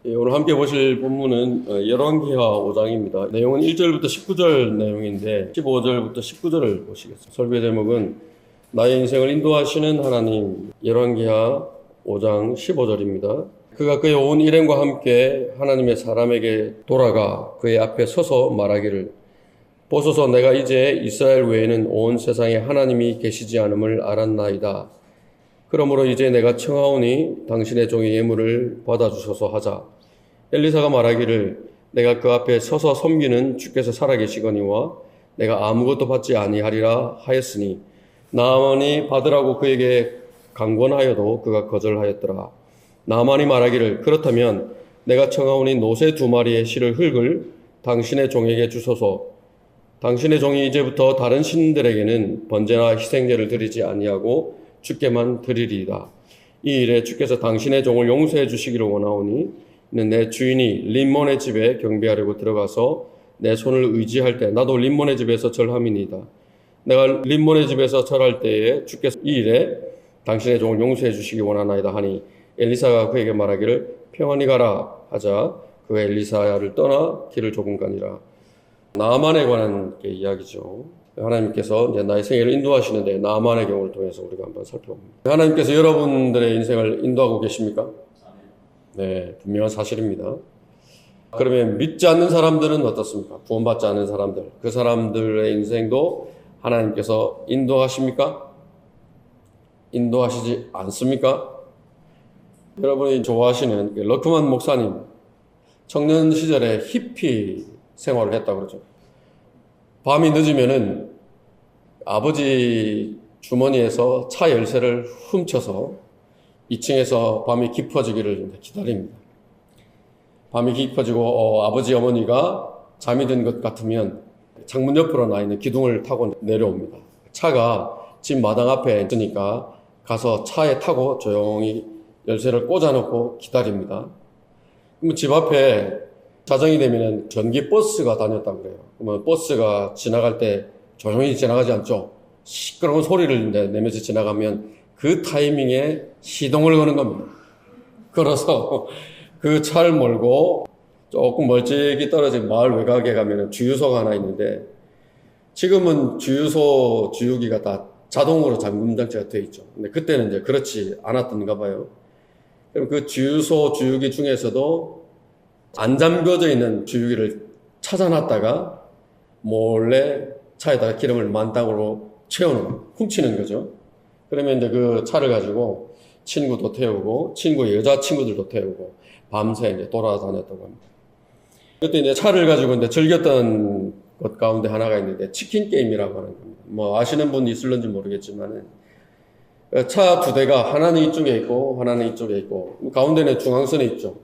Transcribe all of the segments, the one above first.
오늘 함께 보실 본문은 열왕기하 5장입니다. 내용은 1절부터 19절 내용인데 15절부터 19절을 보시겠습니다. 설교 제목은 나의 인생을 인도하시는 하나님. 열왕기하 5장 15절입니다. 그가 그의 온 일행과 함께 하나님의 사람에게 돌아가 그의 앞에 서서 말하기를 보소서, 내가 이제 이스라엘 외에는 온 세상에 하나님이 계시지 않음을 알았나이다. 그러므로 이제 내가 청하오니 당신의 종의 예물을 받아주소서 하자. 엘리사가 말하기를 내가 그 앞에 서서 섬기는 주께서 살아계시거니와 내가 아무것도 받지 아니하리라 하였으니 나아만이 받으라고 그에게 강권하여도 그가 거절하였더라. 나아만이 말하기를 그렇다면 내가 청하오니 노새 2마리의 실을 흙을 당신의 종에게 주소서. 당신의 종이 이제부터 다른 신들에게는 번제나 희생제를 드리지 아니하고 주께만 드리리이다. 이 일에 주께서 당신의 종을 용서해 주시기를 원하오니 내 주인이 림몬의 집에 경배하려고 들어가서 내 손을 의지할 때 나도 림몬의 집에서 절함이니이다. 내가 림몬의 집에서 절할 때에 주께서 이 일에 당신의 종을 용서해 주시기 원하나이다 하니 엘리사가 그에게 말하기를 평안히 가라 하자 그가 엘리사를 떠나 길을 조금 가니라. 나아만에 관한 이야기죠. 하나님께서 이제 나의 생애를 인도하시는데 나아만의 경우를 통해서 우리가 한번 살펴봅니다. 하나님께서 여러분들의 인생을 인도하고 계십니까? 네, 분명한 사실입니다. 그러면 믿지 않는 사람들은 어떻습니까? 구원받지 않는 사람들, 그 사람들의 인생도 하나님께서 인도하십니까? 인도하시지 않습니까? 여러분이 좋아하시는 러크만 목사님, 청년 시절에 히피 생활을 했다고 그러죠. 밤이 늦으면은 아버지 주머니에서 차 열쇠를 훔쳐서 2층에서 밤이 깊어지기를 기다립니다. 밤이 깊어지고 아버지 어머니가 잠이 든 것 같으면 창문 옆으로 나 있는 기둥을 타고 내려옵니다. 차가 집 마당 앞에 있으니까 가서 차에 타고 조용히 열쇠를 꽂아놓고 기다립니다. 그러면 집 앞에 자정이 되면 전기 버스가 다녔다고 그래요. 그러면 버스가 지나갈 때 조용히 지나가지 않죠. 시끄러운 소리를 내면서 지나가면 그 타이밍에 시동을 거는 겁니다. 걸어서 그 차를 몰고 조금 멀찍이 떨어진 마을 외곽에 가면 주유소가 하나 있는데 지금은 주유소 주유기가 다 자동으로 잠금 장치가 되어 있죠. 근데 그때는 이제 그렇지 않았던가 봐요. 그럼 그 주유소 주유기 중에서도 안 잠겨져 있는 주유기를 찾아놨다가 몰래 차에다가 기름을 만땅으로 채우는, 훔치는 거죠. 그러면 이제 그 차를 가지고 친구도 태우고, 친구의 여자친구들도 태우고, 밤새 이제 돌아다녔다고 합니다. 그때 이제 차를 가지고 이제 즐겼던 것 가운데 하나가 있는데, 치킨 게임이라고 하는 겁니다. 뭐 아시는 분이 있을런지 모르겠지만은, 차 2대가 하나는 이쪽에 있고, 하나는 이쪽에 있고, 가운데는 중앙선에 있죠.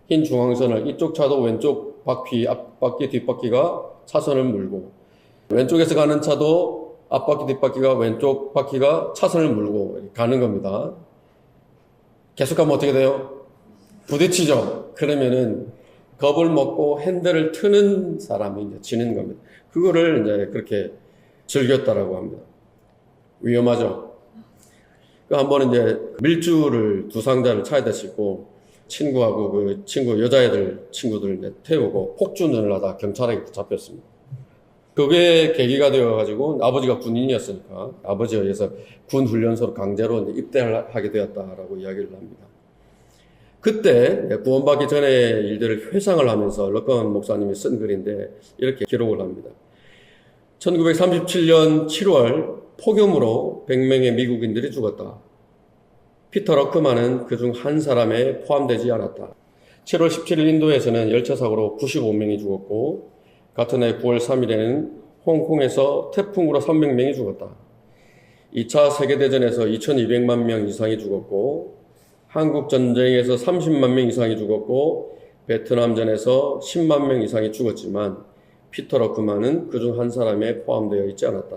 흰 중앙선을 이쪽 차도 왼쪽 바퀴, 앞바퀴, 뒷바퀴가 차선을 물고, 왼쪽에서 가는 차도 앞바퀴, 뒷바퀴가 왼쪽 바퀴가 차선을 물고 가는 겁니다. 계속 가면 어떻게 돼요? 부딪히죠? 그러면은 겁을 먹고 핸들을 트는 사람이 이제 지는 겁니다. 그거를 이제 그렇게 즐겼다라고 합니다. 위험하죠? 한번 이제 밀주를 2상자를 차에다 싣고 친구하고 그 친구 여자애들 친구들 이제 태우고 폭주운전을 하다 경찰에게 잡혔습니다. 그게 계기가 되어가지고 아버지가 군인이었으니까 아버지에 의해서 군 훈련소로 강제로 이제 입대를 하게 되었다라고 이야기를 합니다. 그때 구원받기 전의 일들을 회상을 하면서 러크만 목사님이 쓴 글인데 이렇게 기록을 합니다. 1937년 7월 폭염으로 100명의 미국인들이 죽었다. 피터 러크만은 그중 한 사람에 포함되지 않았다. 7월 17일 인도에서는 열차 사고로 95명이 죽었고 같은 해 9월 3일에는 홍콩에서 태풍으로 300명이 죽었다. 2차 세계대전에서 2200만 명 이상이 죽었고 한국전쟁에서 30만 명 이상이 죽었고 베트남전에서 10만 명 이상이 죽었지만 피터 러크만은 그중 한 사람에 포함되어 있지 않았다.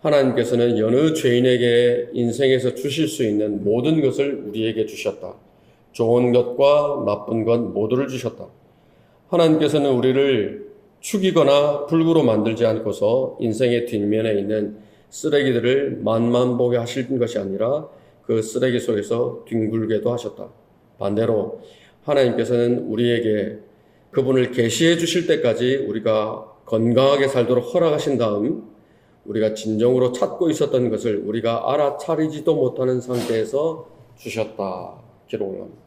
하나님께서는 여느 죄인에게 인생에서 주실 수 있는 모든 것을 우리에게 주셨다. 좋은 것과 나쁜 것 모두를 주셨다. 하나님께서는 우리를 죽이거나 불구로 만들지 않고서 인생의 뒷면에 있는 쓰레기들을 맛만 보게 하실 것이 아니라 그 쓰레기 속에서 뒹굴게도 하셨다. 반대로 하나님께서는 우리에게 그분을 계시해 주실 때까지 우리가 건강하게 살도록 허락하신 다음 우리가 진정으로 찾고 있었던 것을 우리가 알아차리지도 못하는 상태에서 주셨다 기록을 합니다.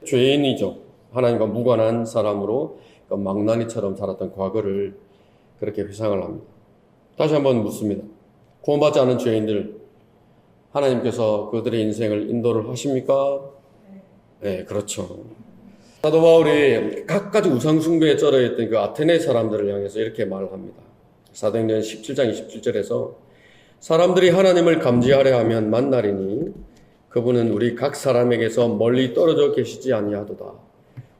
죄인이죠. 하나님과 무관한 사람으로 망나니처럼 살았던 과거를 그렇게 회상을 합니다. 다시 한번 묻습니다. 구원받지 않은 죄인들, 하나님께서 그들의 인생을 인도를 하십니까? 네, 그렇죠. 사도 바울이 갖가지 우상숭배에 쩔어있던 그 아테네 사람들을 향해서 이렇게 말을 합니다. 사도행전 17장 27절에서 사람들이 하나님을 감지하려 하면 만나리니 그분은 우리 각 사람에게서 멀리 떨어져 계시지 아니하도다.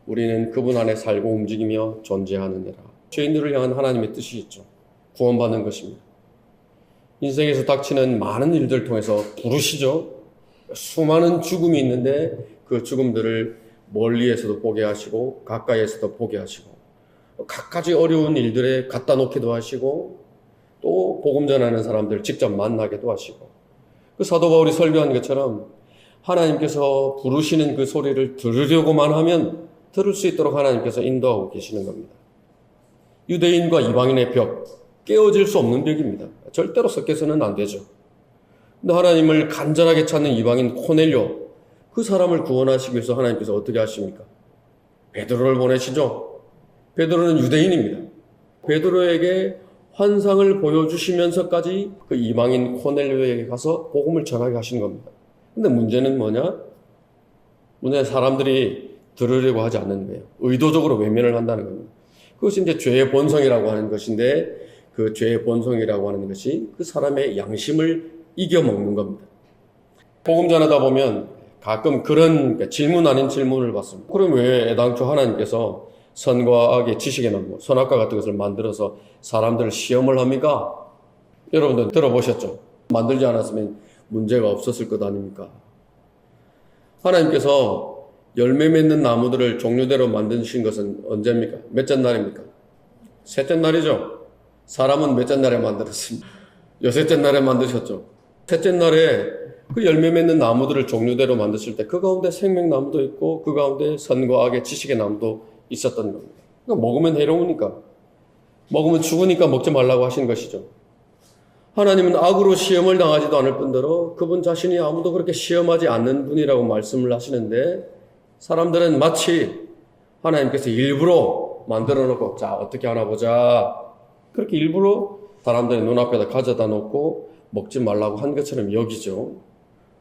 우리는 그분 안에 살고 움직이며 존재하느니라. 죄인들을 향한 하나님의 뜻이 있죠. 구원받는 것입니다. 인생에서 닥치는 많은 일들을 통해서 부르시죠. 수많은 죽음이 있는데 그 죽음들을 멀리에서도 보게 하시고 가까이에서도 보게 하시고 갖가지 어려운 일들에 갖다 놓기도 하시고 또 복음 전하는 사람들 직접 만나게도 하시고 그 사도 바울이 설교한 것처럼 하나님께서 부르시는 그 소리를 들으려고만 하면 들을 수 있도록 하나님께서 인도하고 계시는 겁니다. 유대인과 이방인의 벽, 깨어질 수 없는 벽입니다. 절대로 섞여서는 안 되죠. 근데 하나님을 간절하게 찾는 이방인 코넬료, 그 사람을 구원하시기 위해서 하나님께서 어떻게 하십니까? 베드로를 보내시죠. 베드로는 유대인입니다. 베드로에게 환상을 보여주시면서까지 그 이방인 코넬료에게 가서 복음을 전하게 하신 겁니다. 근데 문제는 뭐냐? 문제는 사람들이 들으려고 하지 않는 거예요. 의도적으로 외면을 한다는 겁니다. 그것이 이제 죄의 본성이라고 하는 것인데 그 죄의 본성이라고 하는 것이 그 사람의 양심을 이겨먹는 겁니다. 복음 전하다 보면 가끔 그런 질문 아닌 질문을 받습니다. 그럼 왜 애당초 하나님께서 선과 악의 지식의 나무, 선악과 같은 것을 만들어서 사람들을 시험을 합니까? 여러분들 들어보셨죠? 만들지 않았으면 문제가 없었을 것 아닙니까? 하나님께서 열매 맺는 나무들을 종류대로 만드신 것은 언제입니까? 몇째 날입니까? 셋째 날이죠. 사람은 몇째 날에 만들었습니다. 여섯째 날에 만드셨죠. 셋째 날에 그 열매 맺는 나무들을 종류대로 만드실 때 그 가운데 생명나무도 있고 그 가운데 선과 악의 지식의 나무도 있었던 겁니다. 그러니까 먹으면 해로우니까, 먹으면 죽으니까 먹지 말라고 하신 것이죠. 하나님은 악으로 시험을 당하지도 않을 뿐더러 그분 자신이 아무도 그렇게 시험하지 않는 분이라고 말씀을 하시는데 사람들은 마치 하나님께서 일부러 만들어 놓고 자 어떻게 하나 보자 그렇게 일부러 사람들의 눈앞에다 가져다 놓고 먹지 말라고 한 것처럼 여기죠.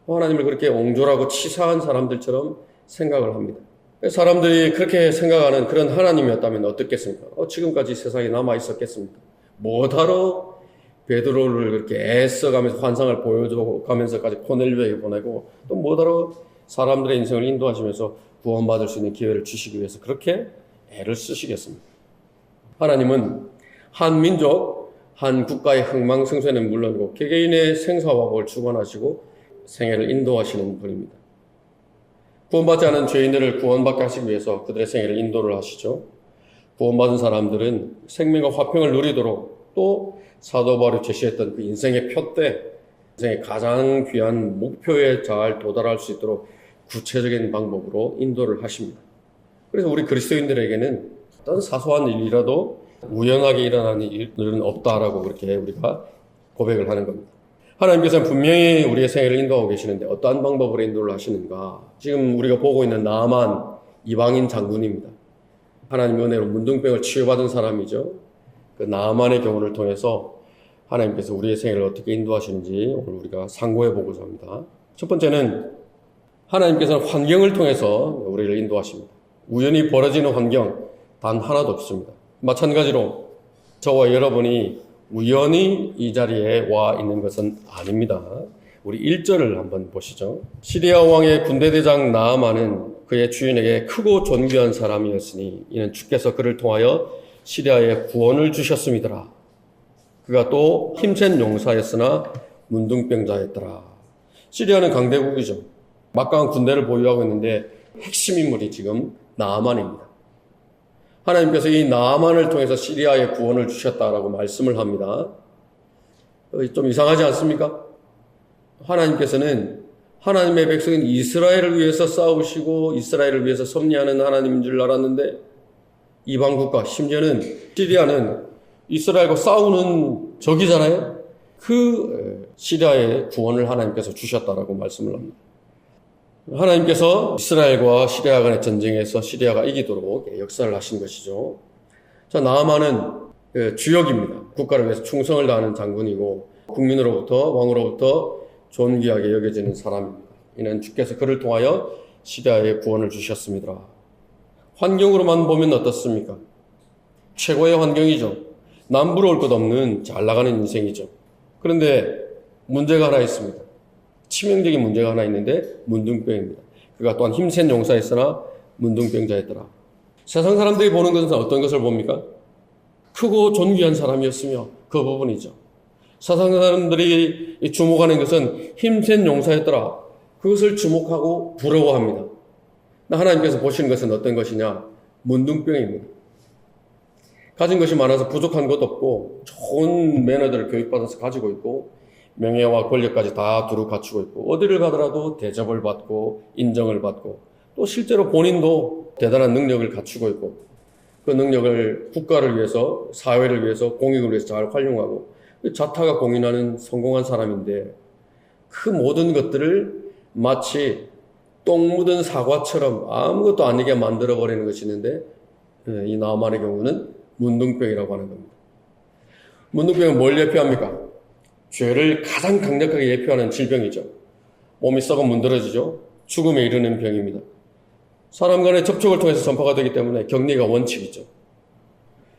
하나님을 그렇게 옹졸하고 치사한 사람들처럼 생각을 합니다. 사람들이 그렇게 생각하는 그런 하나님이었다면 어떻겠습니까? 지금까지 세상에 남아 있었겠습니까? 뭐하러 베드로를 그렇게 애써가면서 환상을 보여줘가면서까지 코넬료에게 보내고 또 뭐하러 사람들의 인생을 인도하시면서 구원받을 수 있는 기회를 주시기 위해서 그렇게 애를 쓰시겠습니까? 하나님은 한 민족, 한 국가의 흥망성쇠는 물론이고 개개인의 생사화복을 주관하시고 생애를 인도하시는 분입니다. 구원받지 않은 죄인들을 구원받게 하시기 위해서 그들의 생애를 인도를 하시죠. 구원받은 사람들은 생명과 화평을 누리도록 또 사도 바울이 제시했던 그 인생의 표대, 인생의 가장 귀한 목표에 잘 도달할 수 있도록 구체적인 방법으로 인도를 하십니다. 그래서 우리 그리스도인들에게는 어떤 사소한 일이라도 우연하게 일어나는 일은 없다라고 그렇게 우리가 고백을 하는 겁니다. 하나님께서는 분명히 우리의 생애를 인도하고 계시는데 어떠한 방법으로 인도를 하시는가? 지금 우리가 보고 있는 나만 이방인 장군입니다. 하나님의 은혜로 문둥병을 치유받은 사람이죠. 그 나만의 경우를 통해서 하나님께서 우리의 생애를 어떻게 인도하시는지 오늘 우리가 상고해 보고자 합니다. 첫 번째는 하나님께서는 환경을 통해서 우리를 인도하십니다. 우연히 벌어지는 환경 단 하나도 없습니다. 마찬가지로 저와 여러분이 우연히 이 자리에 와 있는 것은 아닙니다. 우리 1절을 한번 보시죠. 시리아 왕의 군대대장 나아만은 그의 주인에게 크고 존귀한 사람이었으니 이는 주께서 그를 통하여 시리아에 구원을 주셨음이더라. 그가 또 힘센 용사였으나 문둥병자였더라. 시리아는 강대국이죠. 막강한 군대를 보유하고 있는데 핵심 인물이 지금 나아만입니다. 하나님께서 이 나아만을 통해서 시리아에 구원을 주셨다라고 말씀을 합니다. 좀 이상하지 않습니까? 하나님께서는 하나님의 백성인 이스라엘을 위해서 싸우시고 이스라엘을 위해서 섭리하는 하나님인 줄 알았는데 이방 국가, 심지어는 시리아는 이스라엘과 싸우는 적이잖아요. 그 시리아의 구원을 하나님께서 주셨다라고 말씀을 합니다. 하나님께서 이스라엘과 시리아 간의 전쟁에서 시리아가 이기도록 역사를 하신 것이죠. 자, 나아만은 주역입니다. 국가를 위해서 충성을 다하는 장군이고 국민으로부터, 왕으로부터 존귀하게 여겨지는 사람입니다. 이는 주께서 그를 통하여 시리아에 구원을 주셨습니다. 환경으로만 보면 어떻습니까? 최고의 환경이죠. 남부러울 것 없는 잘 나가는 인생이죠. 그런데 문제가 하나 있습니다. 치명적인 문제가 하나 있는데 문둥병입니다. 그가 또한 힘센 용사였으나 문둥병자였더라. 세상 사람들이 보는 것은 어떤 것을 봅니까? 크고 존귀한 사람이었으며 그 부분이죠. 세상 사람들이 주목하는 것은 힘센 용사였더라. 그것을 주목하고 부러워합니다. 하나님께서 보시는 것은 어떤 것이냐? 문둥병입니다. 가진 것이 많아서 부족한 것도 없고 좋은 매너들을 교육받아서 가지고 있고 명예와 권력까지 다 두루 갖추고 있고 어디를 가더라도 대접을 받고 인정을 받고 또 실제로 본인도 대단한 능력을 갖추고 있고 그 능력을 국가를 위해서 사회를 위해서 공익을 위해서 잘 활용하고 자타가 공인하는 성공한 사람인데 그 모든 것들을 마치 똥 묻은 사과처럼 아무것도 아니게 만들어버리는 것이 있는데 이 나아만의 경우는 문둥병이라고 하는 겁니다. 문둥병은 뭘 예표합니까? 죄를 가장 강력하게 예표하는 질병이죠. 몸이 썩어 문드러지죠. 죽음에 이르는 병입니다. 사람 간의 접촉을 통해서 전파가 되기 때문에 격리가 원칙이죠.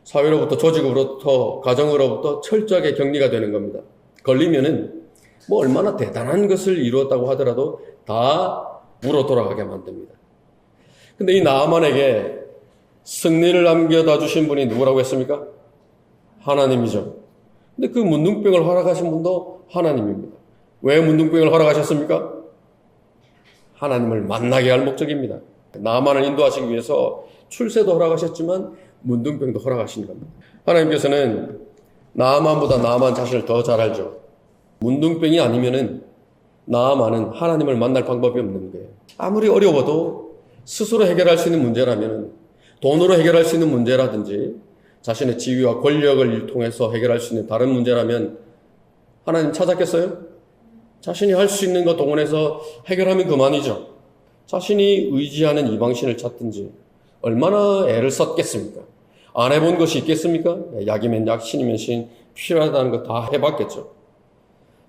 사회로부터, 조직으로부터, 가정으로부터 철저하게 격리가 되는 겁니다. 걸리면은 뭐 얼마나 대단한 것을 이루었다고 하더라도 다 물어 돌아가게 만듭니다. 근데 이 나아만에게 승리를 남겨다 주신 분이 누구라고 했습니까? 하나님이죠. 근데 그 문둥병을 허락하신 분도 하나님입니다. 왜 문둥병을 허락하셨습니까? 하나님을 만나게 할 목적입니다. 나아만을 인도하시기 위해서 출세도 허락하셨지만 문둥병도 허락하신 겁니다. 하나님께서는 나아만보다 나아만 자신을 더 잘 알죠. 문둥병이 아니면은 나아만은 하나님을 만날 방법이 없는 거예요. 아무리 어려워도 스스로 해결할 수 있는 문제라면 돈으로 해결할 수 있는 문제라든지 자신의 지위와 권력을 통해서 해결할 수 있는 다른 문제라면 하나님 찾았겠어요? 자신이 할 수 있는 것 동원해서 해결하면 그만이죠. 자신이 의지하는 이방신을 찾든지 얼마나 애를 썼겠습니까? 안 해본 것이 있겠습니까? 약이면 약, 신이면 신, 필요하다는 거 다 해봤겠죠.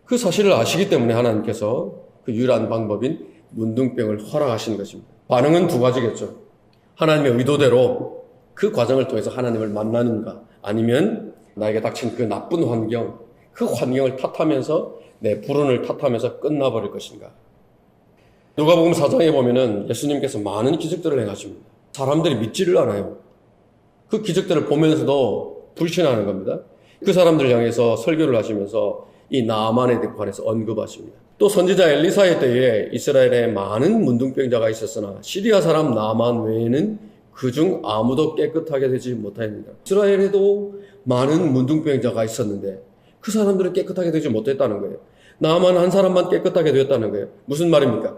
그 사실을 아시기 때문에 하나님께서 그 유일한 방법인 문둥병을 허락하신 것입니다. 반응은 두 가지겠죠. 하나님의 의도대로 그 과정을 통해서 하나님을 만나는가, 아니면 나에게 닥친 그 나쁜 환경, 그 환경을 탓하면서 내 불운을 탓하면서 끝나버릴 것인가. 누가복음 4장에 보면은 예수님께서 많은 기적들을 행하십니다. 사람들이 믿지를 않아요. 그 기적들을 보면서도 불신하는 겁니다. 그 사람들을 향해서 설교를 하시면서 이 나아만에 관해서 언급하십니다. 또 선지자 엘리사의 때에 이스라엘에 많은 문둥병자가 있었으나 시리아 사람 나아만 외에는 그중 아무도 깨끗하게 되지 못하였느니라. 이스라엘에도 많은 문둥병자가 있었는데 그 사람들은 깨끗하게 되지 못했다는 거예요. 나아만 한 사람만 깨끗하게 되었다는 거예요. 무슨 말입니까?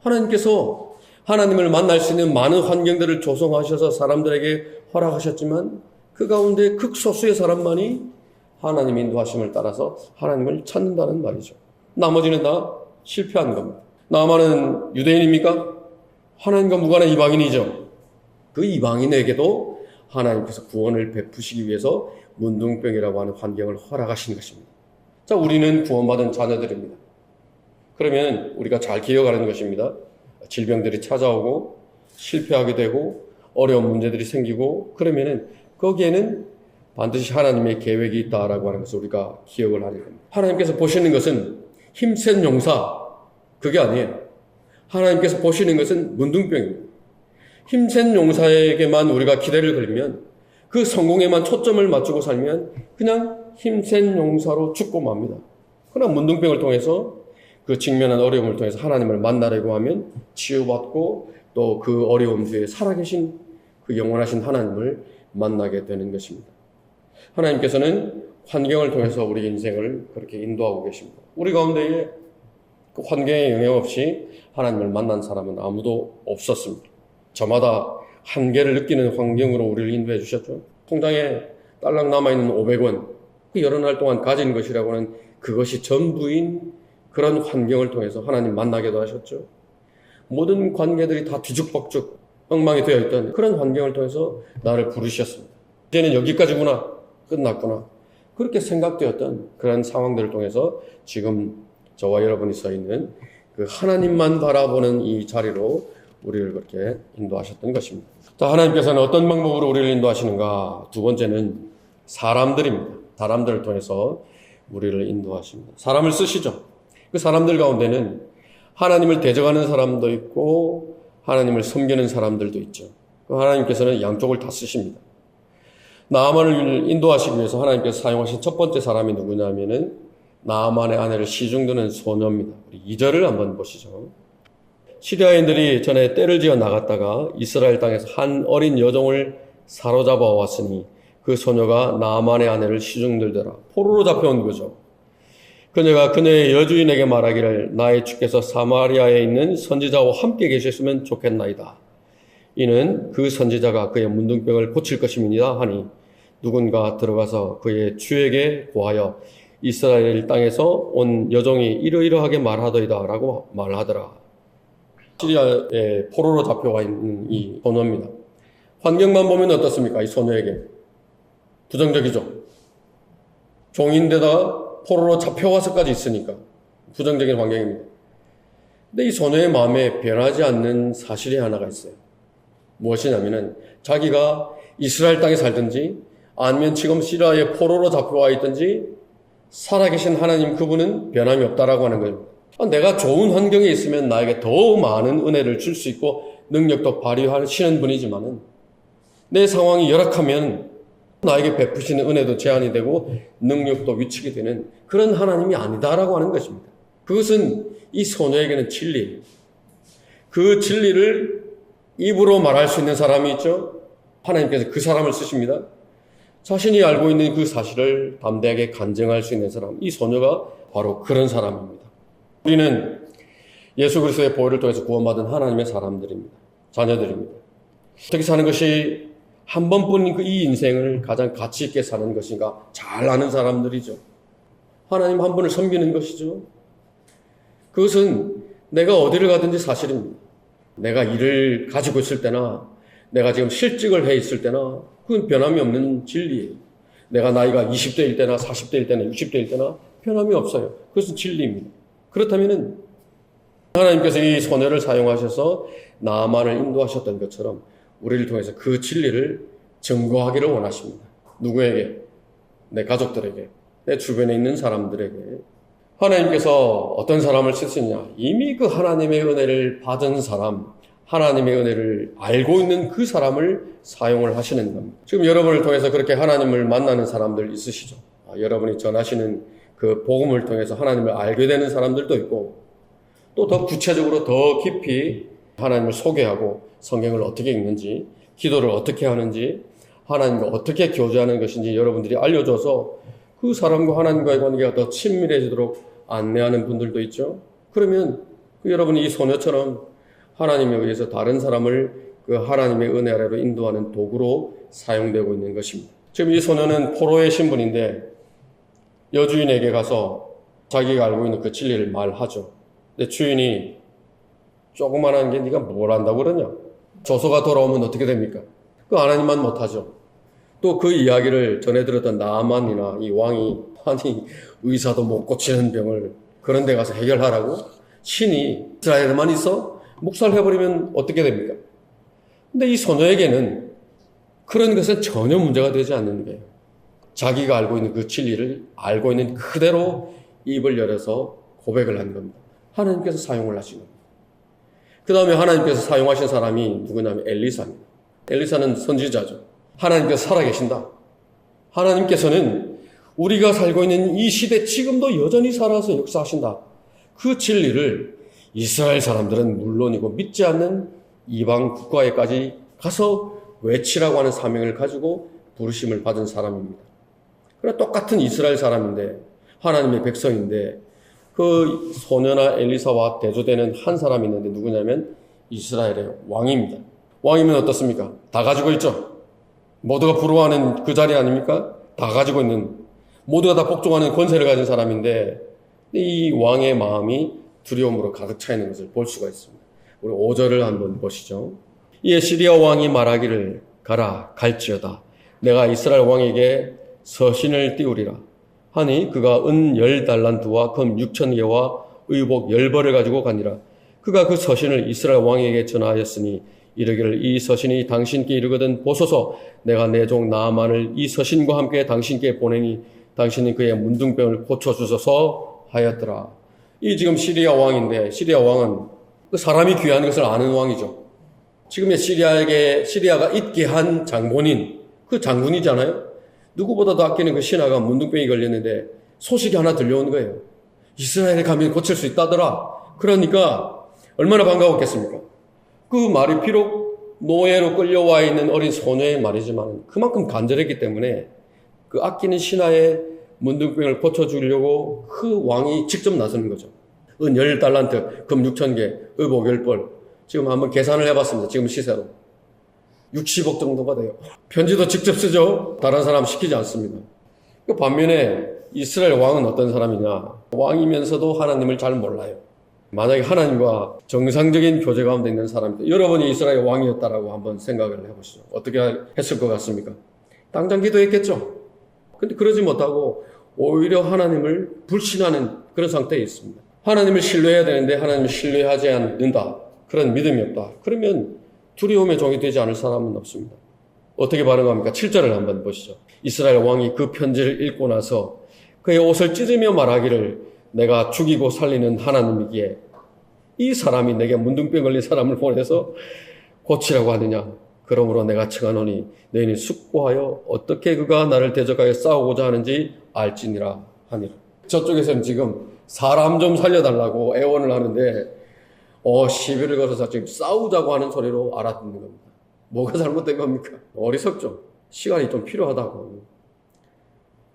하나님께서 하나님을 만날 수 있는 많은 환경들을 조성하셔서 사람들에게 허락하셨지만 그 가운데 극소수의 사람만이 하나님 인도하심을 따라서 하나님을 찾는다는 말이죠. 나머지는 다 실패한 겁니다. 나아만은 유대인입니까? 하나님과 무관한 이방인이죠. 그 이방인에게도 하나님께서 구원을 베푸시기 위해서 문둥병이라고 하는 환경을 허락하신 것입니다. 자, 우리는 구원받은 자녀들입니다. 그러면 우리가 잘 기억하는 것입니다. 질병들이 찾아오고 실패하게 되고 어려운 문제들이 생기고 그러면은 거기에는 반드시 하나님의 계획이 있다라고 하는 것을 우리가 기억을 하는 겁니다. 하나님께서 보시는 것은 힘센 용사, 그게 아니에요. 하나님께서 보시는 것은 문둥병입니다. 힘센 용사에게만 우리가 기대를 걸면 그 성공에만 초점을 맞추고 살면 그냥 힘센 용사로 죽고 맙니다. 그러나 문둥병을 통해서 그 직면한 어려움을 통해서 하나님을 만나려고 하면 치유받고 또 그 어려움 뒤에 살아계신 그 영원하신 하나님을 만나게 되는 것입니다. 하나님께서는 환경을 통해서 우리 인생을 그렇게 인도하고 계십니다. 우리 가운데에 그 환경에 영향 없이 하나님을 만난 사람은 아무도 없었습니다. 저마다 한계를 느끼는 환경으로 우리를 인도해 주셨죠. 통장에 딸랑 남아있는 500원, 그 여러 날 동안 가진 것이라고는 그것이 전부인 그런 환경을 통해서 하나님 만나게도 하셨죠. 모든 관계들이 다 뒤죽박죽 엉망이 되어 있던 그런 환경을 통해서 나를 부르셨습니다. 이제는 여기까지구나, 끝났구나, 그렇게 생각되었던 그런 상황들을 통해서 지금 저와 여러분이 서 있는 그 하나님만 바라보는 이 자리로 우리를 그렇게 인도하셨던 것입니다. 자, 하나님께서는 어떤 방법으로 우리를 인도하시는가? 두 번째는 사람들입니다. 사람들을 통해서 우리를 인도하십니다. 사람을 쓰시죠. 그 사람들 가운데는 하나님을 대적하는 사람도 있고 하나님을 섬기는 사람들도 있죠. 하나님께서는 양쪽을 다 쓰십니다. 나아만을 인도하시기 위해서 하나님께서 사용하신 첫 번째 사람이 누구냐면은 나아만의 아내를 시중드는 소녀입니다. 우리 2절을 한번 보시죠. 시리아인들이 전에 떼를 지어 나갔다가 이스라엘 땅에서 한 어린 여종을 사로잡아 왔으니 그 소녀가 나아만의 아내를 시중들더라. 포로로 잡혀온 거죠. 그녀가 그녀의 여주인에게 말하기를 나의 주께서 사마리아에 있는 선지자와 함께 계셨으면 좋겠나이다. 이는 그 선지자가 그의 문둥병을 고칠 것임이니라 하니 누군가 들어가서 그의 주에게 구하여 이스라엘 땅에서 온 여종이 이러이러하게 말하더이다 라고 말하더라. 시리아에 포로로 잡혀와 있는 이 소녀입니다. 환경만 보면 어떻습니까? 이 소녀에게 부정적이죠. 종인데다가 포로로 잡혀와서까지 있으니까 부정적인 환경입니다. 근데 이 소녀의 마음에 변하지 않는 사실이 하나가 있어요. 무엇이냐면은 자기가 이스라엘 땅에 살든지 아니면 지금 시리아에 포로로 잡혀와 있든지 살아계신 하나님 그분은 변함이 없다라고 하는 거예요. 내가 좋은 환경에 있으면 나에게 더 많은 은혜를 줄 수 있고 능력도 발휘하시는 분이지만은 내 상황이 열악하면 나에게 베푸시는 은혜도 제한이 되고 능력도 위축이 되는 그런 하나님이 아니다라고 하는 것입니다. 그것은 이 소녀에게는 진리예요. 그 진리를 입으로 말할 수 있는 사람이 있죠. 하나님께서 그 사람을 쓰십니다. 자신이 알고 있는 그 사실을 담대하게 간증할 수 있는 사람, 이 소녀가 바로 그런 사람입니다. 우리는 예수 그리스도의 보혈을 통해서 구원받은 하나님의 사람들입니다. 자녀들입니다. 어떻게 사는 것이 한 번뿐인 그 이 인생을 가장 가치 있게 사는 것인가 잘 아는 사람들이죠. 하나님 한 분을 섬기는 것이죠. 그것은 내가 어디를 가든지 사실입니다. 내가 일을 가지고 있을 때나 내가 지금 실직을 해 있을 때나 그건 변함이 없는 진리예요. 내가 나이가 20대일 때나 40대일 때나 60대일 때나 변함이 없어요. 그것은 진리입니다. 그렇다면 하나님께서 이 소녀를 사용하셔서 나아만을 인도하셨던 것처럼 우리를 통해서 그 진리를 증거하기를 원하십니다. 누구에게? 내 가족들에게, 내 주변에 있는 사람들에게. 하나님께서 어떤 사람을 쓰시느냐? 이미 그 하나님의 은혜를 받은 사람, 하나님의 은혜를 알고 있는 그 사람을 사용을 하시는 겁니다. 지금 여러분을 통해서 그렇게 하나님을 만나는 사람들 있으시죠? 여러분이 전하시는 그 복음을 통해서 하나님을 알게 되는 사람들도 있고 또 더 구체적으로 더 깊이 하나님을 소개하고 성경을 어떻게 읽는지, 기도를 어떻게 하는지, 하나님과 어떻게 교제하는 것인지 여러분들이 알려줘서 그 사람과 하나님과의 관계가 더 친밀해지도록 안내하는 분들도 있죠. 그러면 여러분이 이 소녀처럼 하나님에 의해서 다른 사람을 그 하나님의 은혜 아래로 인도하는 도구로 사용되고 있는 것입니다. 지금 이 소녀는 포로의 신분인데 여주인에게 가서 자기가 알고 있는 그 진리를 말하죠. 근데 주인이 조그만한 게 네가 뭘 안다고 그러냐? 조서가 돌아오면 어떻게 됩니까? 그 하나님만 못하죠. 또 그 이야기를 전해 들었던 나아만이나 이 왕이 아니 의사도 못 고치는 병을 그런 데 가서 해결하라고? 신이 이스라엘에만 있어? 묵살해버리면 어떻게 됩니까? 근데 이 소녀에게는 그런 것은 전혀 문제가 되지 않는 거예요. 자기가 알고 있는 그 진리를 알고 있는 그대로 입을 열어서 고백을 한 겁니다. 하나님께서 사용을 하신 겁니다. 그 다음에 하나님께서 사용하신 사람이 누구냐면 엘리사입니다. 엘리사는 선지자죠. 하나님께서 살아계신다. 하나님께서는 우리가 살고 있는 이 시대 지금도 여전히 살아서 역사하신다. 그 진리를 이스라엘 사람들은 물론이고 믿지 않는 이방 국가에까지 가서 외치라고 하는 사명을 가지고 부르심을 받은 사람입니다. 그러나 똑같은 이스라엘 사람인데 하나님의 백성인데 그 그 소녀나 엘리사와 대조되는 한 사람이 있는데 누구냐면 이스라엘의 왕입니다. 왕이면 어떻습니까? 다 가지고 있죠. 모두가 부러워하는 그 자리 아닙니까? 다 가지고 있는, 모두가 다 복종하는 권세를 가진 사람인데 이 왕의 마음이 두려움으로 가득 차 있는 것을 볼 수가 있습니다. 우리 5절을 한번 보시죠. 이에 시리아 왕이 말하기를 가라 갈지어다 내가 이스라엘 왕에게 서신을 띄우리라 하니 그가 은 10달란트와 금 6,000개와 의복 10벌을 가지고 가니라. 그가 그 서신을 이스라엘 왕에게 전하였으니 이르기를 이 서신이 당신께 이르거든 보소서 내가 내 종 나아만을 이 서신과 함께 당신께 보내니 당신이 그의 문둥병을 고쳐주소서 하였더라. 이 지금 시리아 왕인데 시리아 왕은 그 사람이 귀한 것을 아는 왕이죠. 지금의 시리아가 있게 한 장본인, 그 장군이잖아요. 누구보다도 아끼는 그 신하가 문둥병이 걸렸는데 소식이 하나 들려온 거예요. 이스라엘에 가면 고칠 수 있다더라. 그러니까 얼마나 반가웠겠습니까? 그 말이 비록 노예로 끌려와 있는 어린 소녀의 말이지만 그만큼 간절했기 때문에 그 아끼는 신하의 문둥병을 고쳐주려고 그 왕이 직접 나서는 거죠. 은 10달란트, 금 6,000개, 의복 10벌. 지금 한번 계산을 해봤습니다. 지금 시세로. 60억 정도가 돼요. 편지도 직접 쓰죠. 다른 사람 시키지 않습니다. 그 반면에 이스라엘 왕은 어떤 사람이냐. 왕이면서도 하나님을 잘 몰라요. 만약에 하나님과 정상적인 교제 가운데 있는 사람들, 여러분이 이스라엘 왕이었다라고 한번 생각을 해보시죠. 어떻게 했을 것 같습니까? 당장 기도했겠죠. 근데 그러지 못하고 오히려 하나님을 불신하는 그런 상태에 있습니다. 하나님을 신뢰해야 되는데 하나님을 신뢰하지 않는다. 그런 믿음이 없다. 그러면 두려움의 종이 되지 않을 사람은 없습니다. 어떻게 반응합니까? 7절을 한번 보시죠. 이스라엘 왕이 그 편지를 읽고 나서 그의 옷을 찢으며 말하기를 내가 죽이고 살리는 하나님이기에 이 사람이 내게 문둥병 걸린 사람을 보내서 고치라고 하느냐. 그러므로 내가 청하노니 너희는 숙고하여 어떻게 그가 나를 대적하여 싸우고자 하는지 알지니라 하니라. 저쪽에서는 지금 사람 좀 살려달라고 애원을 하는데 시비를 걸어서 지금 싸우자고 하는 소리로 알아듣는 겁니다. 뭐가 잘못된 겁니까? 어리석죠. 시간이 좀 필요하다고.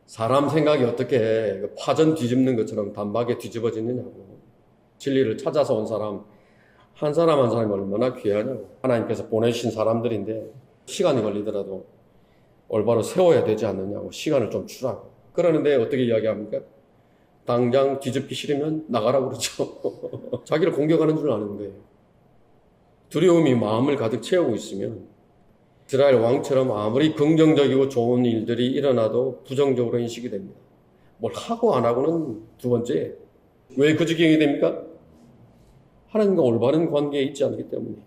사람 생각이 어떻게 파전 뒤집는 것처럼 단박에 뒤집어지느냐고. 진리를 찾아서 온 사람 한 사람이 얼마나 귀하냐고. 하나님께서 보내주신 사람들인데 시간이 걸리더라도 올바로 세워야 되지 않느냐고. 시간을 좀 주라고. 그러는데 어떻게 이야기합니까? 당장 뒤집기 싫으면 나가라고 그러죠. 자기를 공격하는 줄 아는 거예요. 두려움이 마음을 가득 채우고 있으면 이스라엘 왕처럼 아무리 긍정적이고 좋은 일들이 일어나도 부정적으로 인식이 됩니다. 뭘 하고 안 하고는 두 번째. 왜 그 지경이 됩니까? 하나님과 올바른 관계에 있지 않기 때문에.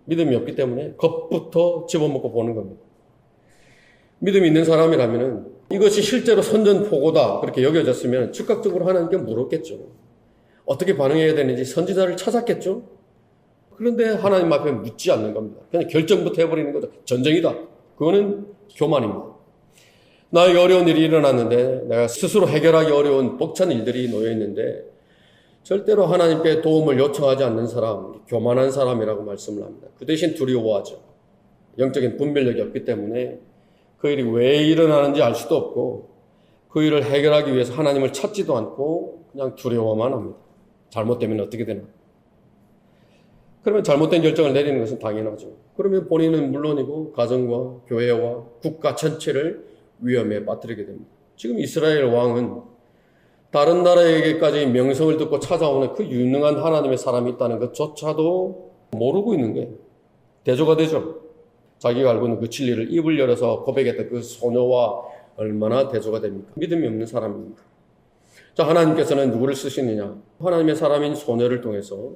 믿음이 없기 때문에 겁부터 집어먹고 보는 겁니다. 믿음이 있는 사람이라면 이것이 실제로 선전포고다 그렇게 여겨졌으면 즉각적으로 하나님께 물었겠죠. 어떻게 반응해야 되는지 선지자를 찾았겠죠. 그런데 하나님 앞에 묻지 않는 겁니다. 그냥 결정부터 해버리는 거죠. 전쟁이다. 그거는 교만입니다. 나에게 어려운 일이 일어났는데 내가 스스로 해결하기 어려운 벅찬 일들이 놓여있는데 절대로 하나님께 도움을 요청하지 않는 사람, 교만한 사람이라고 말씀을 합니다. 그 대신 두려워하죠. 영적인 분별력이 없기 때문에 그 일이 왜 일어나는지 알 수도 없고 그 일을 해결하기 위해서 하나님을 찾지도 않고 그냥 두려워만 합니다. 잘못되면 어떻게 되나? 그러면 잘못된 결정을 내리는 것은 당연하죠. 그러면 본인은 물론이고 가정과 교회와 국가 전체를 위험에 빠뜨리게 됩니다. 지금 이스라엘 왕은 다른 나라에게까지 명성을 듣고 찾아오는 그 유능한 하나님의 사람이 있다는 것조차도 모르고 있는 거예요. 대조가 되죠. 자기가 알고 있는 그 진리를 입을 열어서 고백했던 그 소녀와 얼마나 대조가 됩니까? 믿음이 없는 사람입니까? 자, 하나님께서는 누구를 쓰시느냐? 하나님의 사람인 소녀를 통해서,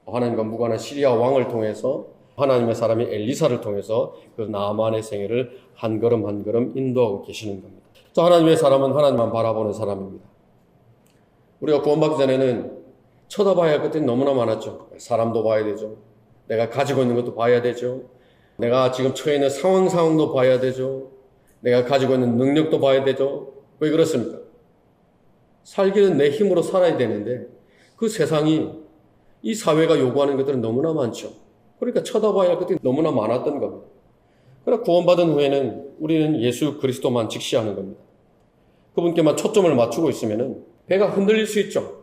하나님과 무관한 시리아 왕을 통해서, 하나님의 사람인 엘리사를 통해서 그 나아만의 생애를 한 걸음 한 걸음 인도하고 계시는 겁니다. 자, 하나님의 사람은 하나님만 바라보는 사람입니다. 우리가 구원받기 전에는 쳐다봐야 할 것들이 너무나 많았죠. 사람도 봐야 되죠. 내가 가지고 있는 것도 봐야 되죠. 내가 지금 처해 있는 상황도 봐야 되죠. 내가 가지고 있는 능력도 봐야 되죠. 왜 그렇습니까? 살기는 내 힘으로 살아야 되는데 그 세상이 이 사회가 요구하는 것들은 너무나 많죠. 그러니까 쳐다봐야 할 것들이 너무나 많았던 겁니다. 그러나 구원받은 후에는 우리는 예수 그리스도만 직시하는 겁니다. 그분께만 초점을 맞추고 있으면은 배가 흔들릴 수 있죠.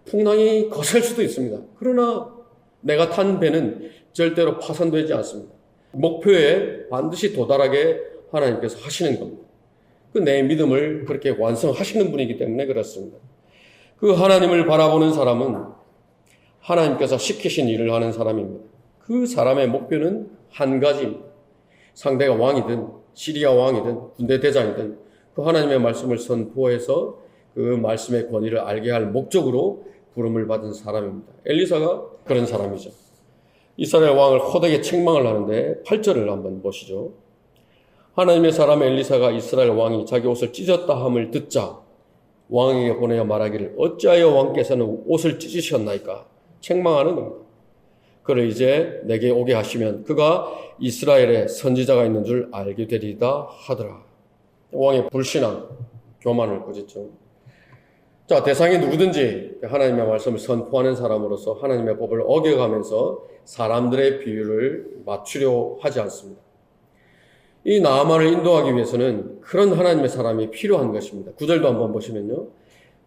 풍랑이 거셀 수도 있습니다. 그러나 내가 탄 배는 절대로 파손되지 않습니다. 목표에 반드시 도달하게 하나님께서 하시는 겁니다. 그 내 믿음을 그렇게 완성하시는 분이기 때문에 그렇습니다. 그 하나님을 바라보는 사람은 하나님께서 시키신 일을 하는 사람입니다. 그 사람의 목표는 한 가지입니다. 상대가 왕이든 시리아 왕이든 군대 대장이든 그 하나님의 말씀을 선포해서 그 말씀의 권위를 알게 할 목적으로 부름을 받은 사람입니다. 엘리사가 그런 사람이죠. 이스라엘 왕을 호되게 책망을 하는데 8절을 한번 보시죠. 하나님의 사람 엘리사가 이스라엘 왕이 자기 옷을 찢었다 함을 듣자 왕에게 보내어 말하기를 어찌하여 왕께서는 옷을 찢으셨나이까? 책망하는 겁니다. 그를 이제 내게 오게 하시면 그가 이스라엘에 선지자가 있는 줄 알게 되리다 하더라. 왕의 불신앙, 교만을 꾸짖죠. 자, 대상이 누구든지 하나님의 말씀을 선포하는 사람으로서 하나님의 법을 어겨가면서 사람들의 비율을 맞추려 하지 않습니다. 이 나아만을 인도하기 위해서는 그런 하나님의 사람이 필요한 것입니다. 9절도 한번 보시면요.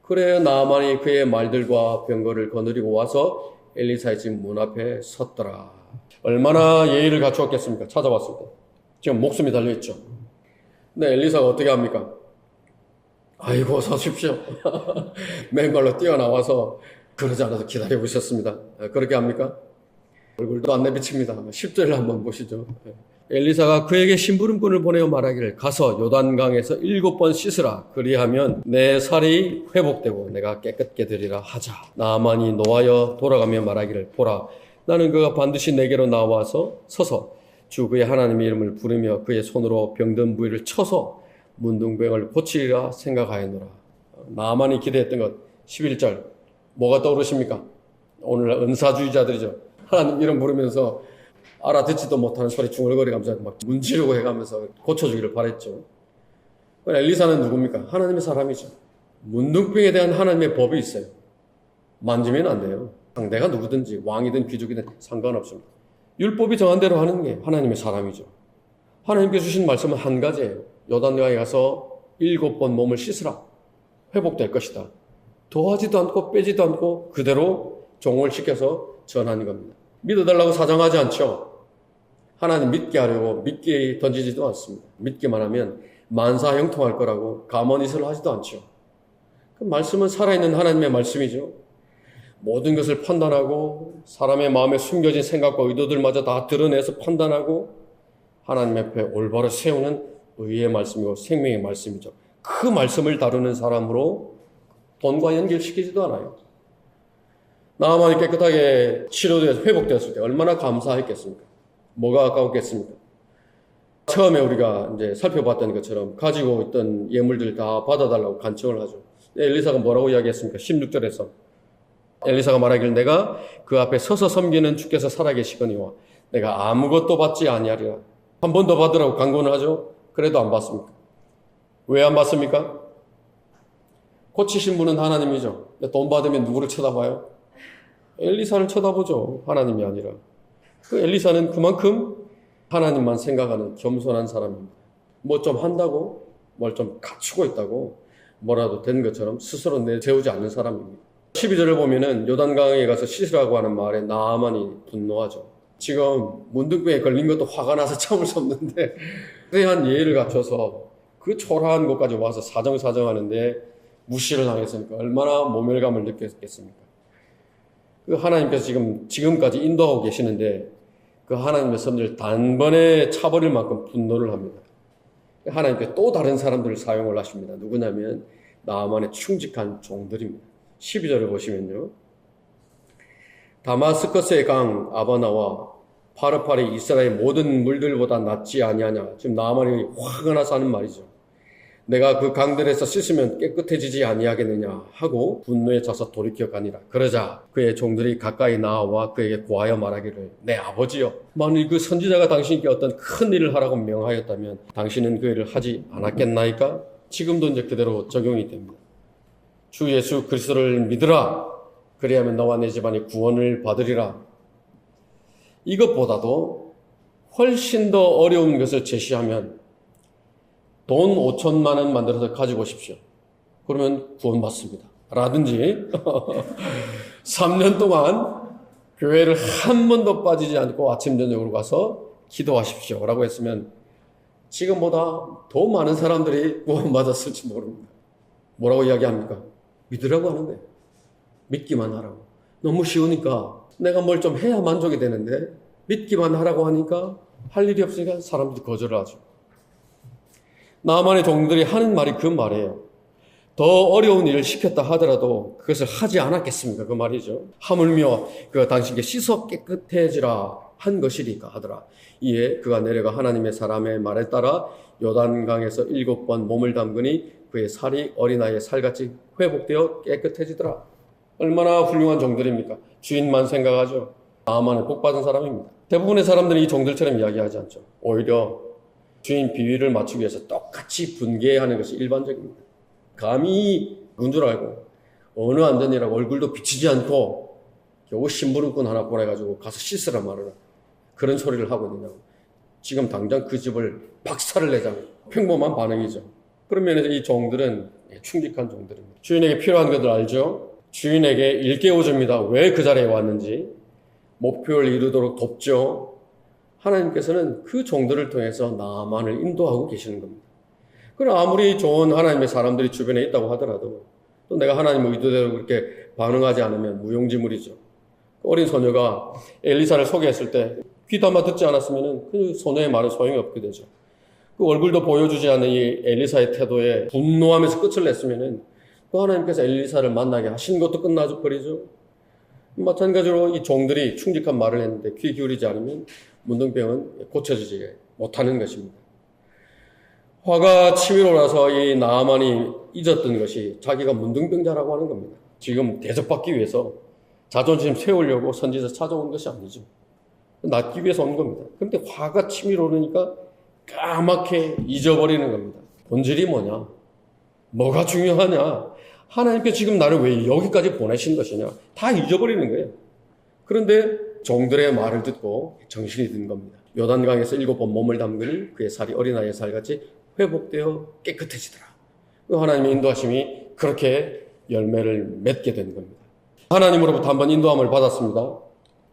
그래 나아만이 그의 말들과 병거를 거느리고 와서 엘리사의 집 문 앞에 섰더라. 얼마나 예의를 갖추었겠습니까? 찾아왔습니다. 지금 목숨이 달려있죠. 근데 엘리사가 어떻게 합니까? 아이고 서십시오. 맨발로 뛰어나와서 그러지 않아서 기다리고 있었습니다. 그렇게 합니까? 얼굴도 안 내비칩니다. 10절을 한번 보시죠. 엘리사가 그에게 심부름꾼을 보내어 말하기를 가서 요단강에서 7번 씻으라. 그리하면 내 살이 회복되고 내가 깨끗게 되리라 하자. 나아만이 노하여 돌아가며 말하기를 보라. 나는 그가 반드시 내게로 나와서 서서 주 그의 하나님의 이름을 부르며 그의 손으로 병든 부위를 쳐서 문둥병을 고치리라 생각하였노라. 나아만이 기대했던 것 11절 뭐가 떠오르십니까? 오늘 은사주의자들이죠. 하나님 이름 부르면서 알아듣지도 못하는 소리 중얼거리면서 막 문지르고 해가면서 고쳐주기를 바랬죠. 엘리사는 누굽니까? 하나님의 사람이죠. 문둥병에 대한 하나님의 법이 있어요. 만지면 안 돼요. 상대가 누구든지 왕이든 귀족이든 상관없습니다. 율법이 정한 대로 하는 게 하나님의 사람이죠. 하나님께 주신 말씀은 한 가지예요. 요단강에 가서 7번 몸을 씻으라. 회복될 것이다. 더하지도 않고 빼지도 않고 그대로 종을 시켜서 전하는 겁니다. 믿어달라고 사정하지 않죠. 하나님 믿게 하려고 믿게 던지지도 않습니다. 믿기만 하면 만사형통할 거라고 가머니스를 하지도 않죠. 그 말씀은 살아있는 하나님의 말씀이죠. 모든 것을 판단하고 사람의 마음에 숨겨진 생각과 의도들마저 다 드러내서 판단하고 하나님 앞에 올바로 세우는 의의 말씀이고 생명의 말씀이죠. 그 말씀을 다루는 사람으로 돈과 연결시키지도 않아요. 나아만이 깨끗하게 치료되어서 회복되었을 때 얼마나 감사했겠습니까? 뭐가 아까웠겠습니까? 처음에 우리가 이제 살펴봤던 것처럼 가지고 있던 예물들 다 받아달라고 간청을 하죠. 엘리사가 뭐라고 이야기했습니까? 16절에서 엘리사가 말하기를 내가 그 앞에 서서 섬기는 주께서 살아계시거니와 내가 아무것도 받지 아니하리라. 한 번 더 받으라고 간구는 하죠. 그래도 안 받습니까? 왜 안 받습니까? 고치신 분은 하나님이죠. 돈 받으면 누구를 쳐다봐요? 엘리사를 쳐다보죠. 하나님이 아니라. 그 엘리사는 그만큼 하나님만 생각하는 겸손한 사람입니다. 뭐 좀 한다고, 뭘 좀 갖추고 있다고, 뭐라도 된 것처럼 스스로 내세우지 않는 사람입니다. 12절을 보면은 요단강에 가서 씻으라고 하는 말에 나아만이 분노하죠. 지금 문둥병에 걸린 것도 화가 나서 참을 수 없는데 그대한 예의를 갖춰서 그 초라한 곳까지 와서 사정하는데 무시를 당했으니까 얼마나 모멸감을 느꼈겠습니까? 그 하나님께서 지금까지 인도하고 계시는데 그 하나님의 섭리를 단번에 차버릴 만큼 분노를 합니다. 하나님께서 또 다른 사람들을 사용을 하십니다. 누구냐면 나아만의 충직한 종들입니다. 12절을 보시면요. 다마스커스의 강 아바나와 파르팔이 이스라엘 모든 물들보다 낫지 아니하냐. 지금 나아만이 화가 나서 하는 말이죠. 내가 그 강들에서 씻으면 깨끗해지지 아니하겠느냐 하고 분노에 차서 돌이켜 가니라. 그러자 그의 종들이 가까이 나와 그에게 고하여 말하기를 내 아버지여 만일 그 선지자가 당신께 어떤 큰 일을 하라고 명하였다면 당신은 그 일을 하지 않았겠나이까? 지금도 이제 그대로 적용이 됩니다. 주 예수 그리스도를 믿으라. 그리하면 너와 내 집안이 구원을 받으리라. 이것보다도 훨씬 더 어려운 것을 제시하면 돈 5천만 원 만들어서 가지고 오십시오. 그러면 구원받습니다. 라든지 3년 동안 교회를 한 번도 빠지지 않고 아침 저녁으로 가서 기도하십시오 라고 했으면 지금보다 더 많은 사람들이 구원받았을지 모릅니다. 뭐라고 이야기합니까? 믿으라고 하는데 믿기만 하라고. 너무 쉬우니까 내가 뭘 좀 해야 만족이 되는데 믿기만 하라고 하니까 할 일이 없으니까 사람들이 거절을 하죠. 나만의 종들이 하는 말이 그 말이에요. 더 어려운 일을 시켰다 하더라도 그것을 하지 않았겠습니까? 그 말이죠. 하물며 그 당신께 씻어 깨끗해지라 한 것이니까 하더라. 이에 그가 내려가 하나님의 사람의 말에 따라 요단강에서 7번 몸을 담그니 그의 살이 어린아이의 살같이 회복되어 깨끗해지더라. 얼마나 훌륭한 종들입니까? 주인만 생각하죠. 나만은 복받은 사람입니다. 대부분의 사람들이 이 종들처럼 이야기하지 않죠. 오히려 주인 비위를 맞추기 위해서 똑같이 분개하는 것이 일반적입니다. 감히 그런 줄 알고 어느 안전이라고 얼굴도 비치지 않고 겨우 심부름꾼 하나 보내가지고 가서 씻으라 말하라. 그런 소리를 하고 있느냐고. 지금 당장 그 집을 박살을 내자고. 평범한 반응이죠. 그런 면에서 이 종들은 충직한 종들입니다. 주인에게 필요한 것들 알죠? 주인에게 일깨워줍니다. 왜 그 자리에 왔는지. 목표를 이루도록 돕죠. 하나님께서는 그 종들을 통해서 나만을 인도하고 계시는 겁니다. 그럼 아무리 좋은 하나님의 사람들이 주변에 있다고 하더라도 또 내가 하나님의 의도대로 그렇게 반응하지 않으면 무용지물이죠. 어린 소녀가 엘리사를 소개했을 때 귀담아 듣지 않았으면 그 소녀의 말은 소용이 없게 되죠. 그 얼굴도 보여주지 않는 이 엘리사의 태도에 분노하면서 끝을 냈으면 또 하나님께서 엘리사를 만나게 하신 것도 끝나버리죠. 마찬가지로 이 종들이 충직한 말을 했는데 귀 기울이지 않으면 문둥병은 고쳐지지 못하는 것입니다. 화가 치밀어 나서 이 나아만이 잊었던 것이 자기가 문둥병자라고 하는 겁니다. 지금 대접받기 위해서 자존심 세우려고 선지자 찾아온 것이 아니죠. 낫기 위해서 온 겁니다. 그런데 화가 치밀어 오르니까 까맣게 잊어버리는 겁니다. 본질이 뭐냐? 뭐가 중요하냐? 하나님께 지금 나를 왜 여기까지 보내신 것이냐? 다 잊어버리는 거예요. 그런데 종들의 말을 듣고 정신이 든 겁니다. 요단강에서 7번 몸을 담그니 그의 살이 어린아이의 살같이 회복되어 깨끗해지더라. 하나님의 인도하심이 그렇게 열매를 맺게 된 겁니다. 하나님으로부터 한번 인도함을 받았습니다.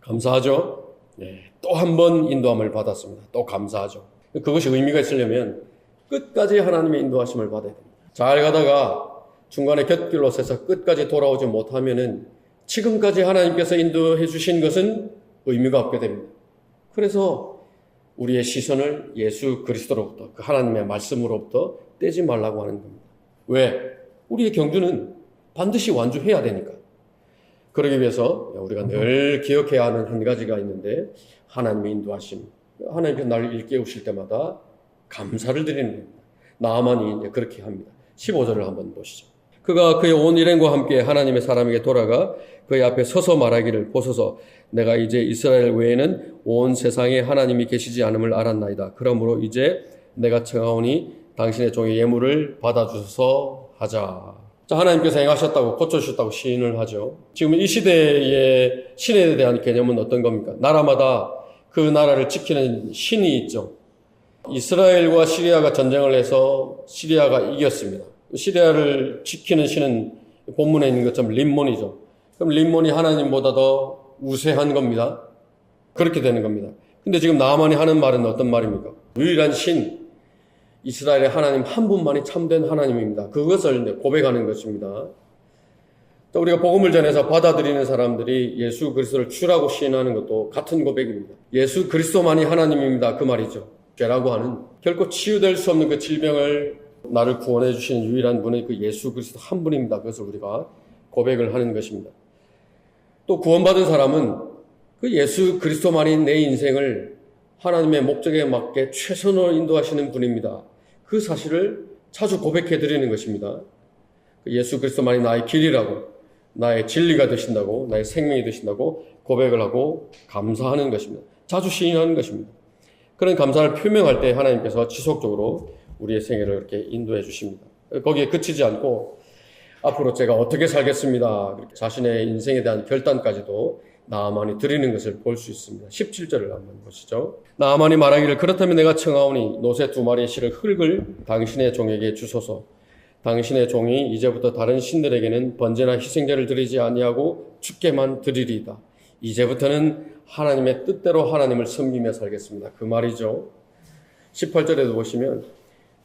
감사하죠? 네, 또 한 번 인도함을 받았습니다. 또 감사하죠. 그것이 의미가 있으려면 끝까지 하나님의 인도하심을 받아야 됩니다. 잘 가다가 중간에 곁길로 서서 끝까지 돌아오지 못하면은 지금까지 하나님께서 인도해 주신 것은 의미가 없게 됩니다. 그래서 우리의 시선을 예수 그리스도로부터, 그 하나님의 말씀으로부터 떼지 말라고 하는 겁니다. 왜? 우리의 경주는 반드시 완주해야 되니까. 그러기 위해서 우리가 늘 기억해야 하는 한 가지가 있는데 하나님의 인도하심. 하나님께서 나를 일깨우실 때마다 감사를 드리는 겁니다. 나아만이 이제 그렇게 합니다. 15절을 한번 보시죠. 그가 그의 온 일행과 함께 하나님의 사람에게 돌아가 그의 앞에 서서 말하기를 보소서 내가 이제 이스라엘 외에는 온 세상에 하나님이 계시지 않음을 알았나이다. 그러므로 이제 내가 청하오니 당신의 종의 예물을 받아주소서 하자. 자, 하나님께서 행하셨다고 고쳐주셨다고 시인을 하죠. 지금 이 시대의 신에 대한 개념은 어떤 겁니까? 나라마다 그 나라를 지키는 신이 있죠. 이스라엘과 시리아가 전쟁을 해서 시리아가 이겼습니다. 시리아를 지키는 신은 본문에 있는 것처럼 림몬이죠. 그럼 림몬이 하나님보다 더 우세한 겁니다. 그렇게 되는 겁니다. 근데 지금 나아만이 하는 말은 어떤 말입니까? 유일한 신, 이스라엘의 하나님 한 분만이 참된 하나님입니다. 그것을 고백하는 것입니다. 또 우리가 복음을 전해서 받아들이는 사람들이 예수 그리스도를 주라고 시인하는 것도 같은 고백입니다. 예수 그리스도만이 하나님입니다. 그 말이죠. 죄라고 하는 결코 치유될 수 없는 그 질병을 나를 구원해 주시는 유일한 분이 그 예수 그리스도 한 분입니다. 그것을 우리가 고백을 하는 것입니다. 또 구원받은 사람은 그 예수 그리스도만이 내 인생을 하나님의 목적에 맞게 최선으로 인도하시는 분입니다. 그 사실을 자주 고백해 드리는 것입니다. 예수 그리스도만이 나의 길이라고, 나의 진리가 되신다고, 나의 생명이 되신다고 고백을 하고 감사하는 것입니다. 자주 시인하는 것입니다. 그런 감사를 표명할 때 하나님께서 지속적으로 우리의 생애를 이렇게 인도해 주십니다. 거기에 그치지 않고 앞으로 제가 어떻게 살겠습니다. 자신의 인생에 대한 결단까지도 나아만이 드리는 것을 볼 수 있습니다. 17절을 한번 보시죠. 나아만이 말하기를 그렇다면 내가 청하오니 노새 2마리의 실을 흙을 당신의 종에게 주소서. 당신의 종이 이제부터 다른 신들에게는 번제나 희생제를 드리지 아니하고 주께만 드리리이다. 이제부터는 하나님의 뜻대로 하나님을 섬기며 살겠습니다. 그 말이죠. 18절에도 보시면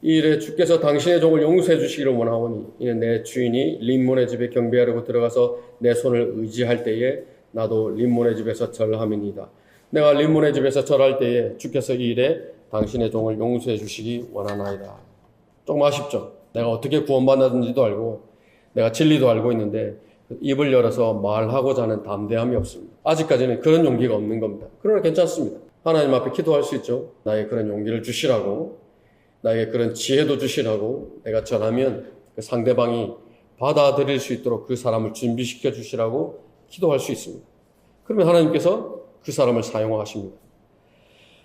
이 일에 주께서 당신의 종을 용서해 주시기를 원하오니 이는 내 주인이 림몬의 집에 경배하려고 들어가서 내 손을 의지할 때에 나도 림몬의 집에서 절함이니이다. 내가 림몬의 집에서 절할 때에 주께서 이 일에 당신의 종을 용서해 주시기 원하나이다. 조금 아쉽죠? 내가 어떻게 구원받았는지도 알고 내가 진리도 알고 있는데 입을 열어서 말하고자 하는 담대함이 없습니다. 아직까지는 그런 용기가 없는 겁니다. 그러나 괜찮습니다. 하나님 앞에 기도할 수 있죠. 나에게 그런 용기를 주시라고, 나에게 그런 지혜도 주시라고, 내가 전하면 그 상대방이 받아들일 수 있도록 그 사람을 준비시켜 주시라고 기도할 수 있습니다. 그러면 하나님께서 그 사람을 사용하십니다.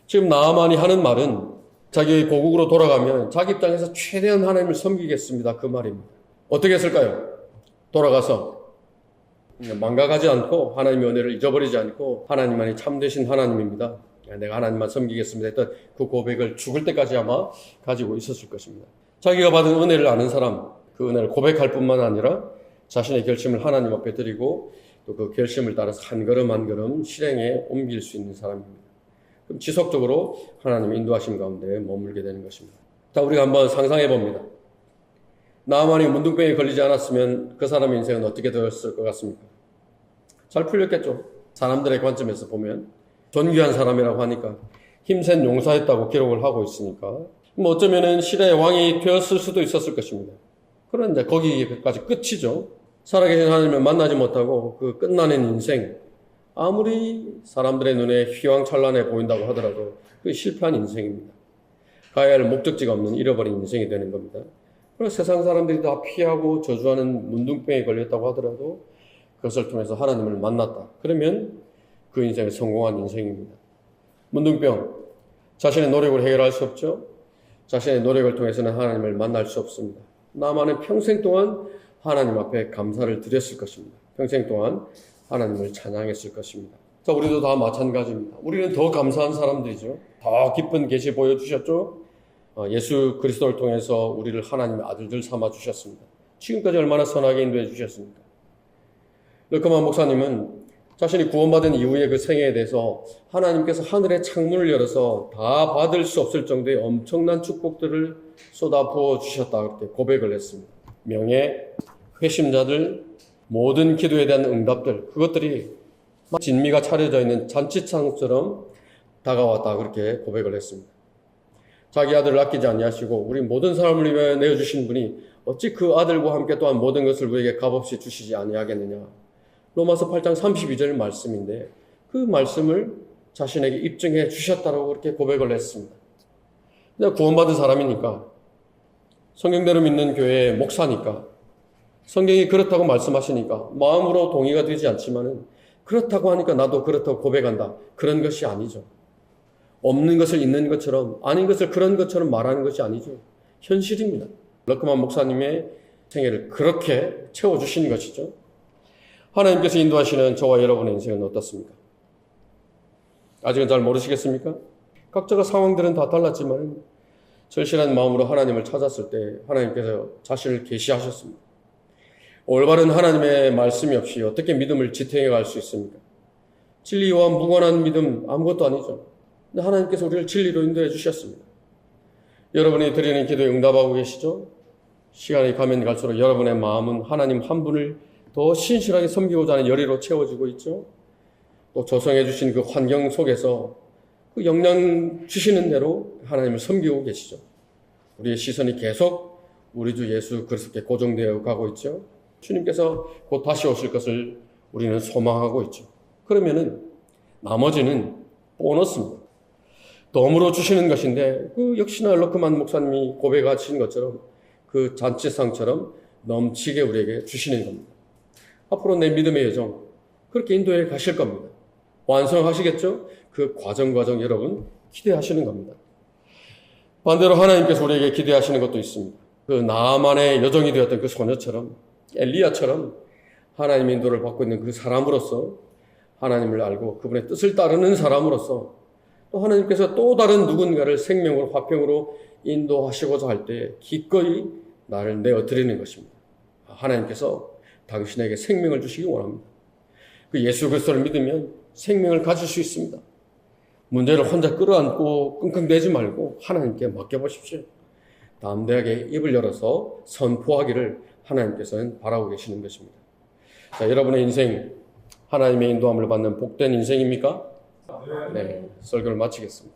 지금 나아만이 하는 말은 자기 고국으로 돌아가면 자기 입장에서 최대한 하나님을 섬기겠습니다. 그 말입니다. 어떻게 했을까요? 돌아가서 망각하지 않고 하나님의 은혜를 잊어버리지 않고 하나님만이 참되신 하나님입니다. 내가 하나님만 섬기겠습니다 했던 그 고백을 죽을 때까지 아마 가지고 있었을 것입니다. 자기가 받은 은혜를 아는 사람, 그 은혜를 고백할 뿐만 아니라 자신의 결심을 하나님 앞에 드리고 또 그 결심을 따라서 한 걸음 한 걸음 실행에 옮길 수 있는 사람입니다. 그럼 지속적으로 하나님의 인도하심 가운데 머물게 되는 것입니다. 자, 우리가 한번 상상해 봅니다. 나아만이 문둥병에 걸리지 않았으면 그 사람의 인생은 어떻게 되었을 것 같습니까? 잘 풀렸겠죠. 사람들의 관점에서 보면 존귀한 사람이라고 하니까 힘센 용사였다고 기록을 하고 있으니까 뭐 어쩌면은 시대의 왕이 되었을 수도 있었을 것입니다. 그런데 거기까지 끝이죠. 살아계신 하나님을 만나지 못하고 그 끝나는 인생, 아무리 사람들의 눈에 휘황찬란해 보인다고 하더라도 그 실패한 인생입니다. 가야 할 목적지가 없는 잃어버린 인생이 되는 겁니다. 그래서 세상 사람들이 다 피하고 저주하는 문둥병에 걸렸다고 하더라도 그것을 통해서 하나님을 만났다. 그러면 그 인생은 성공한 인생입니다. 문둥병, 자신의 노력으로 해결할 수 없죠. 자신의 노력을 통해서는 하나님을 만날 수 없습니다. 나만은 평생 동안 하나님 앞에 감사를 드렸을 것입니다. 평생 동안 하나님을 찬양했을 것입니다. 자, 우리도 다 마찬가지입니다. 우리는 더 감사한 사람들이죠. 더 기쁜 계시 보여주셨죠. 예수 그리스도를 통해서 우리를 하나님의 아들들 삼아 주셨습니다. 지금까지 얼마나 선하게 인도해 주셨습니까? 르커만 목사님은 자신이 구원받은 이후의 그 생애에 대해서 하나님께서 하늘의 창문을 열어서 다 받을 수 없을 정도의 엄청난 축복들을 쏟아 부어 주셨다 그렇게 고백을 했습니다. 명예, 회심자들, 모든 기도에 대한 응답들, 그것들이 진미가 차려져 있는 잔치상처럼 다가왔다 그렇게 고백을 했습니다. 자기 아들을 아끼지 아니하시고 우리 모든 사람을 위하여 내어주신 분이 어찌 그 아들과 함께 또한 모든 것을 우리에게 값없이 주시지 아니하겠느냐. 로마서 8장 32절 말씀인데 그 말씀을 자신에게 입증해 주셨다고 그렇게 고백을 했습니다. 내가 구원받은 사람이니까, 성경대로 믿는 교회의 목사니까, 성경이 그렇다고 말씀하시니까 마음으로 동의가 되지 않지만은 그렇다고 하니까 나도 그렇다고 고백한다. 그런 것이 아니죠. 없는 것을 있는 것처럼, 아닌 것을 그런 것처럼 말하는 것이 아니죠. 현실입니다. 럭크만 목사님의 생애를 그렇게 채워주신 것이죠. 하나님께서 인도하시는 저와 여러분의 인생은 어떻습니까? 아직은 잘 모르시겠습니까? 각자가 상황들은 다 달랐지만 절실한 마음으로 하나님을 찾았을 때 하나님께서 자신을 계시하셨습니다. 올바른 하나님의 말씀이 없이 어떻게 믿음을 지탱해 갈 수 있습니까? 진리와 무관한 믿음 아무것도 아니죠. 근데 하나님께서 우리를 진리로 인도해 주셨습니다. 여러분이 드리는 기도에 응답하고 계시죠? 시간이 가면 갈수록 여러분의 마음은 하나님 한 분을 더 신실하게 섬기고자 하는 열의로 채워지고 있죠. 또 조성해 주신 그 환경 속에서 그 영향 주시는 대로 하나님을 섬기고 계시죠. 우리의 시선이 계속 우리 주 예수 그리스도께 고정되어 가고 있죠. 주님께서 곧 다시 오실 것을 우리는 소망하고 있죠. 그러면은 나머지는 보너스입니다. 덤으로 주시는 것인데 그 역시나 럭크만 목사님이 고백하신 것처럼 그 잔치상처럼 넘치게 우리에게 주시는 겁니다. 앞으로 내 믿음의 여정 그렇게 인도해 가실 겁니다. 완성하시겠죠? 그 과정 여러분 기대하시는 겁니다. 반대로 하나님께서 우리에게 기대하시는 것도 있습니다. 그 나아만의 여정이 되었던 그 소녀처럼 엘리야처럼 하나님의 인도를 받고 있는 그 사람으로서 하나님을 알고 그분의 뜻을 따르는 사람으로서 또 하나님께서 또 다른 누군가를 생명으로 화평으로 인도하시고자 할 때 기꺼이 나를 내어드리는 것입니다. 하나님께서 당신에게 생명을 주시기 원합니다. 그 예수 그리스도를 믿으면 생명을 가질 수 있습니다. 문제를 혼자 끌어안고 끙끙대지 말고 하나님께 맡겨보십시오. 담대하게 입을 열어서 선포하기를 하나님께서는 바라고 계시는 것입니다. 자, 여러분의 인생 하나님의 인도함을 받는 복된 인생입니까? 네, 설교를 마치겠습니다.